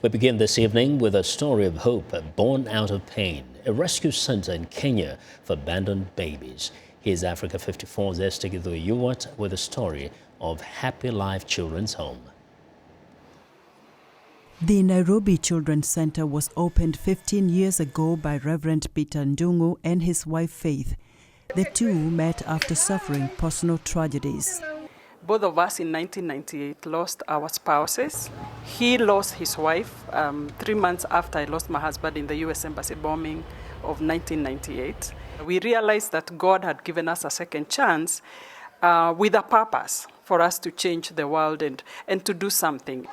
We begin this evening with a story of hope born out of pain. A rescue center in Kenya for abandoned babies. Here's Africa 54's Esther Githui-Ewart with a story of Happy Life Children's Home. The Nairobi Children's Center was opened 15 years ago by Reverend Peter Ndung'u and his wife Faith. The two met after suffering personal tragedies. Both of us in 1998 lost our spouses. He lost his wife 3 months after I lost my husband in the U.S. Embassy bombing of 1998. We realized that God had given us a second chance with a purpose for us to change the world and to do something.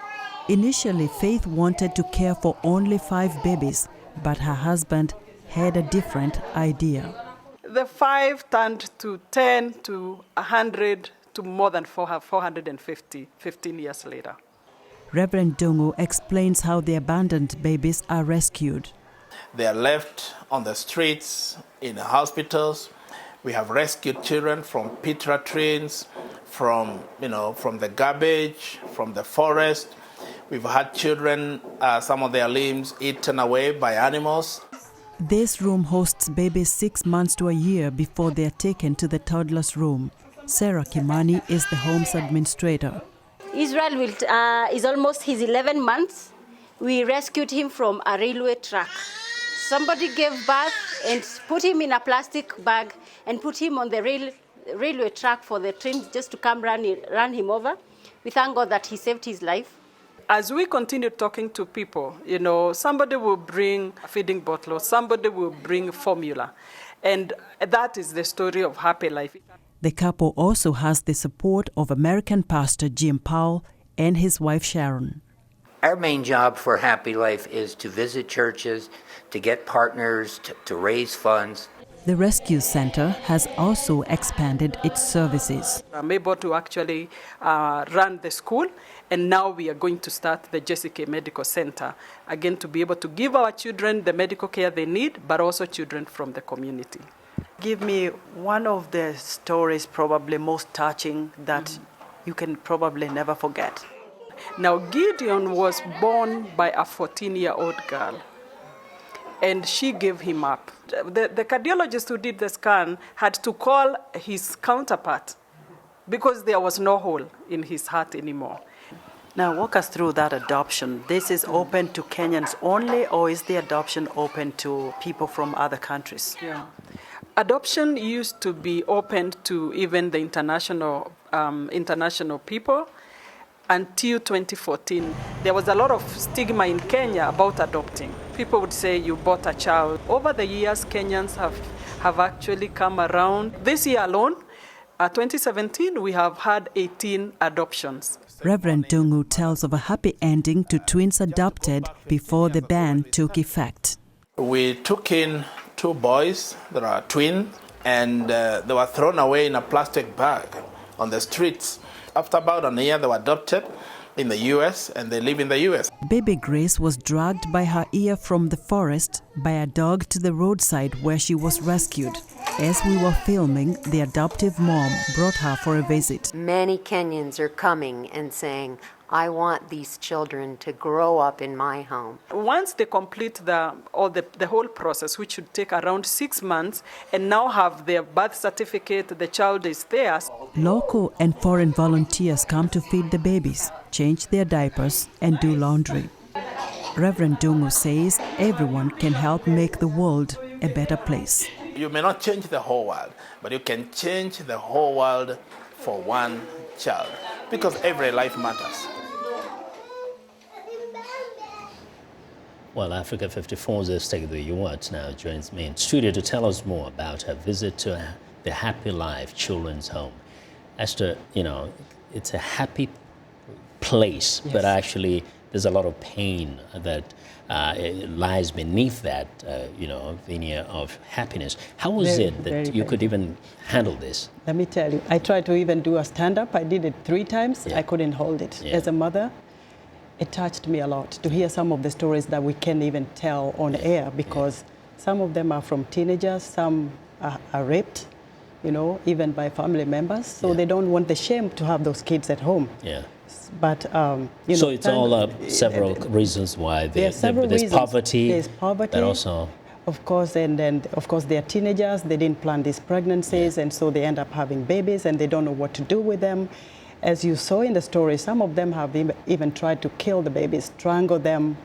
Initially, Faith wanted to care for only 5 babies, but her husband had a different idea. The 5 turned to 10 to 100 to more than 450, 15 years later. Reverend Ndung'u explains how the abandoned babies are rescued. They are left on the streets, in hospitals. We have rescued children from pit latrines, from the garbage, from the forest. We've had children, some of their limbs eaten away by animals. This room hosts babies 6 months to a year before they are taken to the toddler's room. Sarah Kimani is the home's administrator. Israel is almost his 11 months. We rescued him from a railway track. Somebody gave birth and put him in a plastic bag and put him on the railway track for the train just to come run him over. We thank God that he saved his life. As we continue talking to people, somebody will bring a feeding bottle, or somebody will bring formula. And that is the story of Happy Life. The couple also has the support of American pastor Jim Powell and his wife Sharon. Our main job for Happy Life is to visit churches, to get partners, to raise funds. The Rescue Center has also expanded its services. I'm able to actually run the school, and now we are going to start the Jessica Medical Center, again to be able to give our children the medical care they need, but also children from the community. Give me one of the stories probably most touching that you can probably never forget. Now, Gideon was born by a 14-year-old girl, and she gave him up. The cardiologist who did the scan had to call his counterpart because there was no hole in his heart anymore. Now, walk us through that adoption. This is open to Kenyans only, or is the adoption open to people from other countries? Yeah. Adoption used to be open to even the international people until 2014. There was a lot of stigma in Kenya about adopting. People would say you bought a child. Over the years, Kenyans have actually come around. This year alone, 2017, we have had 18 adoptions. Reverend Ndung'u tells of a happy ending to twins adopted before the ban took effect. We took in 2 boys that are twins, and they were thrown away in a plastic bag on the streets. After about a year, they were adopted in the U.S., and they live in the U.S. Baby Grace was dragged by her ear from the forest by a dog to the roadside where she was rescued. As we were filming, the adoptive mom brought her for a visit. Many Kenyans are coming and saying, I want these children to grow up in my home. Once they complete the whole process, which should take around 6 months, and now have their birth certificate, the child is theirs. Local and foreign volunteers come to feed the babies, change their diapers, and do laundry. Reverend Ndung'u says everyone can help make the world a better place. You may not change the whole world, but you can change the whole world for one child, because every life matters. Well, Africa 54's Esther Githui-Ewart now joins me in studio to tell us more about her visit to the Happy Life Children's Home. Esther, it's a happy place, yes, but actually there's a lot of pain that lies beneath that, veneer of happiness. How was it that you could even handle this? Let me tell you, I tried to even do a stand-up. I did it 3 times. Yeah. I couldn't hold it. Yeah. As a mother, it touched me a lot to hear some of the stories that we can't even tell on air, because some of them are from teenagers, some are raped, even by family members. So they don't want the shame to have those kids at home. Yeah. But so it's all several reasons why there's poverty. There's poverty, but also, of course, and then of course they're teenagers. They didn't plan these pregnancies, and so they end up having babies, and they don't know what to do with them. As you saw in the story, some of them have even tried to kill the babies, strangle them,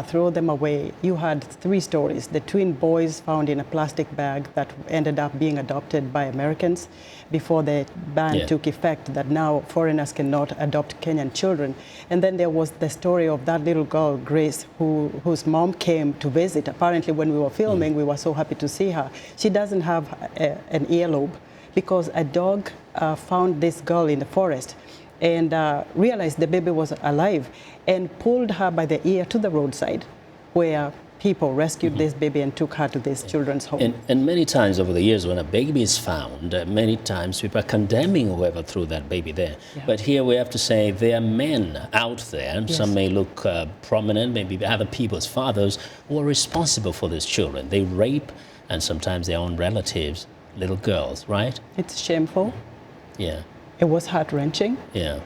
throw them away. You had 3 stories. The twin boys found in a plastic bag that ended up being adopted by Americans before the ban took effect, that now foreigners cannot adopt Kenyan children. And then there was the story of that little girl, Grace, whose mom came to visit. Apparently when we were filming, we were so happy to see her. She doesn't have an earlobe because a dog found this girl in the forest and realized the baby was alive and pulled her by the ear to the roadside, where people rescued this baby and took her to this children's home. And many times over the years when a baby is found, many times people are condemning whoever threw that baby there. Yeah. But here we have to say there are men out there, and some may look prominent, maybe other people's fathers, who are responsible for these children. They rape, and sometimes their own relatives, little girls, right? It's shameful. Yeah. It was heart-wrenching. Yeah.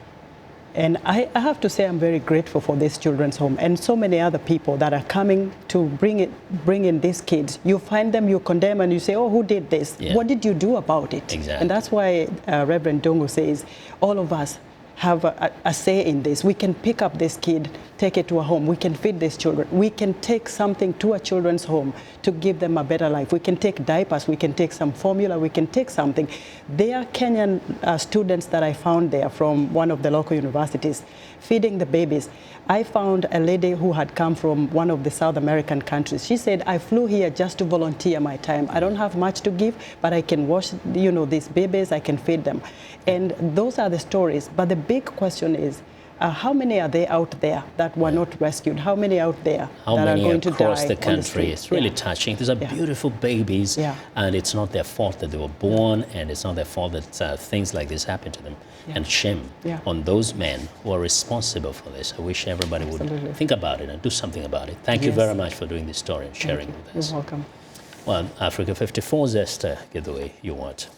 And I have to say I'm very grateful for this children's home and so many other people that are coming to bring in these kids. You find them, you condemn, and you say, oh, who did this? Yeah. What did you do about it? Exactly. And that's why Reverend Ndung'u says all of us have a say in this. We can pick up this kid, take it to a home. We can feed these children. We can take something to a children's home to give them a better life. We can take diapers. We can take some formula. We can take something. There are Kenyan students that I found there from one of the local universities feeding the babies. I found a lady who had come from one of the South American countries. She said, I flew here just to volunteer my time. I don't have much to give, but I can wash, these babies, I can feed them. And those are the stories. But the big question is, how many are there out there that were not rescued? How many out there that are going to die across the country? It's really touching. These are beautiful babies, and it's not their fault that they were born, and it's not their fault that things like this happen to them. And shame on those men who are responsible for this. I wish everybody would think about it and do something about it. Thank you very much for doing this story and sharing with us. You're welcome. Well, Africa 54's Esther Githui-Ewart.